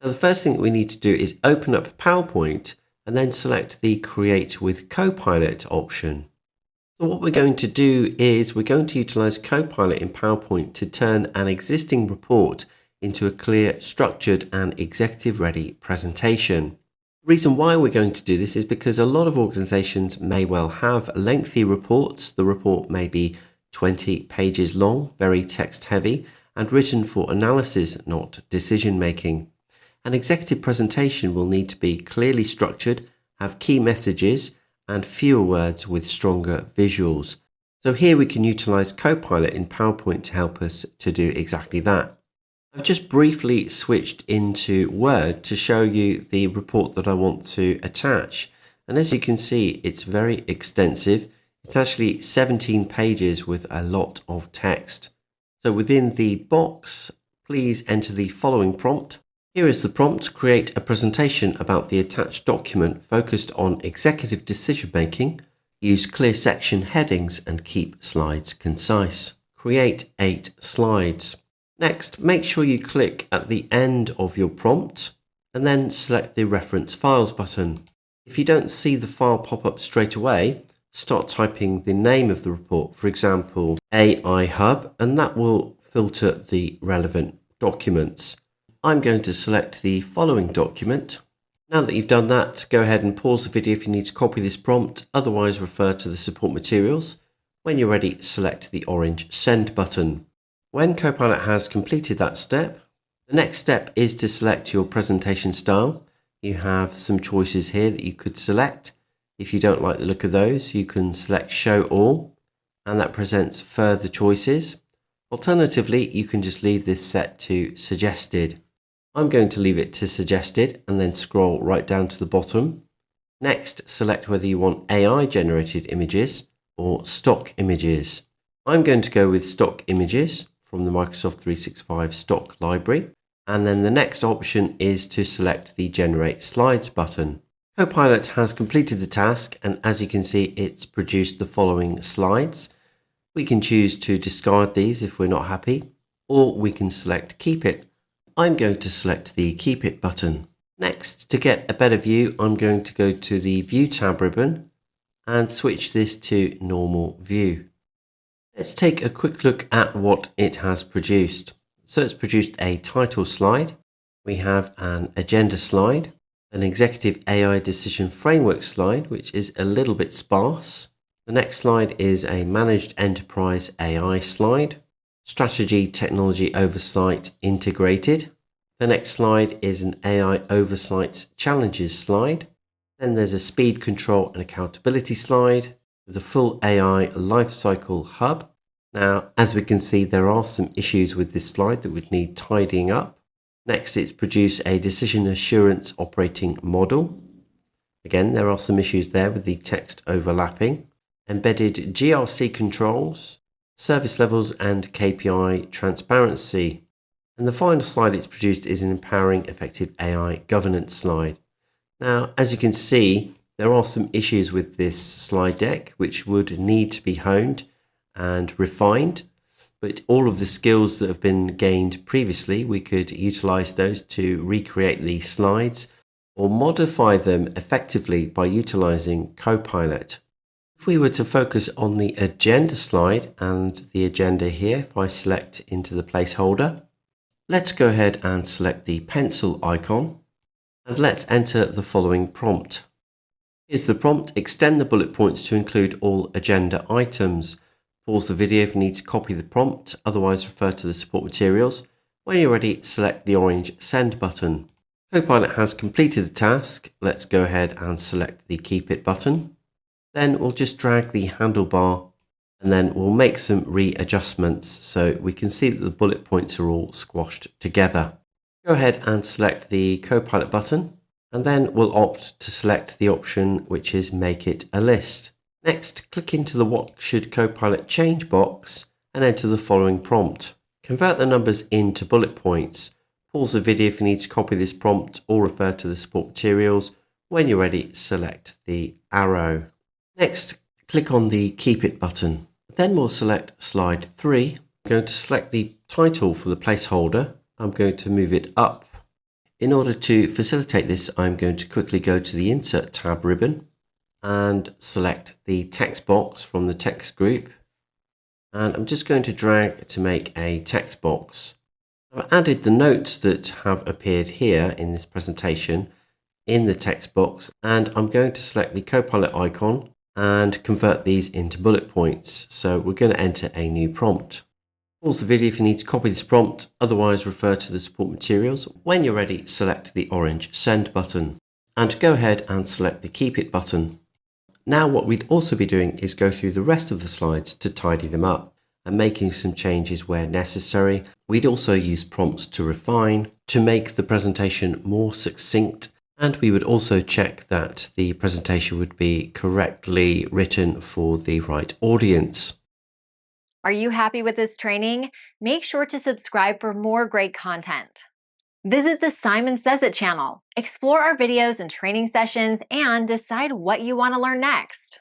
So the first thing that we need to do is open up PowerPoint and then select the Create with Copilot option. So what we're going to do is we're going to utilize Copilot in PowerPoint to turn an existing report into a clear, structured and executive-ready presentation. The reason why we're going to do this is because a lot of organizations may well have lengthy reports. The report may be 20 pages long, very text-heavy, and written for analysis, not decision-making. An executive presentation will need to be clearly structured, have key messages, and fewer words with stronger visuals. So here we can utilize Copilot in PowerPoint to help us to do exactly that. I've just briefly switched into Word to show you the report that I want to attach. And as you can see, it's very extensive. It's actually 17 pages with a lot of text. So within the box, please enter the following prompt. Here is the prompt: create a presentation about the attached document focused on executive decision making. Use clear section headings and keep slides concise. Create 8 slides. Next, make sure you click at the end of your prompt and then select the Reference Files button. If you don't see the file pop up straight away, start typing the name of the report, for example, AI Hub, and that will filter the relevant documents. I'm going to select the following document. Now that you've done that, go ahead and pause the video if you need to copy this prompt, otherwise refer to the support materials. When you're ready, select the orange Send button. When Copilot has completed that step, the next step is to select your presentation style. You have some choices here that you could select. If you don't like the look of those, you can select Show All, and that presents further choices. Alternatively, you can just leave this set to Suggested. I'm going to leave it to Suggested and then scroll right down to the bottom. Next, select whether you want AI generated images or stock images. I'm going to go with stock images from the Microsoft 365 stock library. And then the next option is to select the Generate Slides button. Copilot has completed the task, and as you can see, it's produced the following slides. We can choose to discard these if we're not happy, or we can select Keep It. I'm going to select the Keep It button. Next, to get a better view, I'm going to go to the View tab ribbon and switch this to Normal View. Let's take a quick look at what it has produced. So it's produced a title slide. We have an agenda slide, an executive AI decision framework slide, which is a little bit sparse. The next slide is a managed enterprise AI slide. Strategy, technology oversight integrated. The next slide is an AI oversight challenges slide. Then there's a speed control and accountability slide with a full AI lifecycle hub. Now, as we can see, there are some issues with this slide that would need tidying up. Next, it's produced a decision assurance operating model. Again, there are some issues there with the text overlapping. Embedded GRC controls, service levels and KPI transparency. And the final slide it's produced is an empowering effective AI governance slide. Now, as you can see, there are some issues with this slide deck which would need to be honed and refined, but all of the skills that have been gained previously, we could utilize those to recreate these slides or modify them effectively by utilizing Copilot. If we were to focus on the agenda slide and the agenda here, if I select into the placeholder, let's go ahead and select the pencil icon and let's enter the following prompt. Here's the prompt: extend the bullet points to include all agenda items. Pause the video if you need to copy the prompt, otherwise refer to the support materials. When you're ready, select the orange Send button. Copilot has completed the task. Let's go ahead and select the Keep It button. Then we'll just drag the handlebar and then we'll make some readjustments so we can see that the bullet points are all squashed together. Go ahead and select the Copilot button and then we'll opt to select the option which is Make It a List. Next, click into the What Should Copilot Change box and enter the following prompt. Convert the numbers into bullet points. Pause the video if you need to copy this prompt or refer to the support materials. When you're ready, select the arrow. Next, click on the Keep It button. Then we'll select slide 3. I'm going to select the title for the placeholder. I'm going to move it up In order to facilitate this, I'm going to quickly go to the Insert tab ribbon and select the text box from the text group. And I'm just going to drag to make a text box. I've added the notes that have appeared here in this presentation in the text box, and I'm going to select the Copilot icon and convert these into bullet points. So we're going to enter a new prompt. Pause the video if you need to copy this prompt, otherwise refer to the support materials. When you're ready, select the orange Send button and go ahead and select the Keep It button. Now what we'd also be doing is go through the rest of the slides to tidy them up and making some changes where necessary. We'd also use prompts to refine, to make the presentation more succinct, and we would also check that the presentation would be correctly written for the right audience. Are you happy with this training? Make sure to subscribe for more great content. Visit the Simon Says It channel, explore our videos and training sessions, and decide what you want to learn next.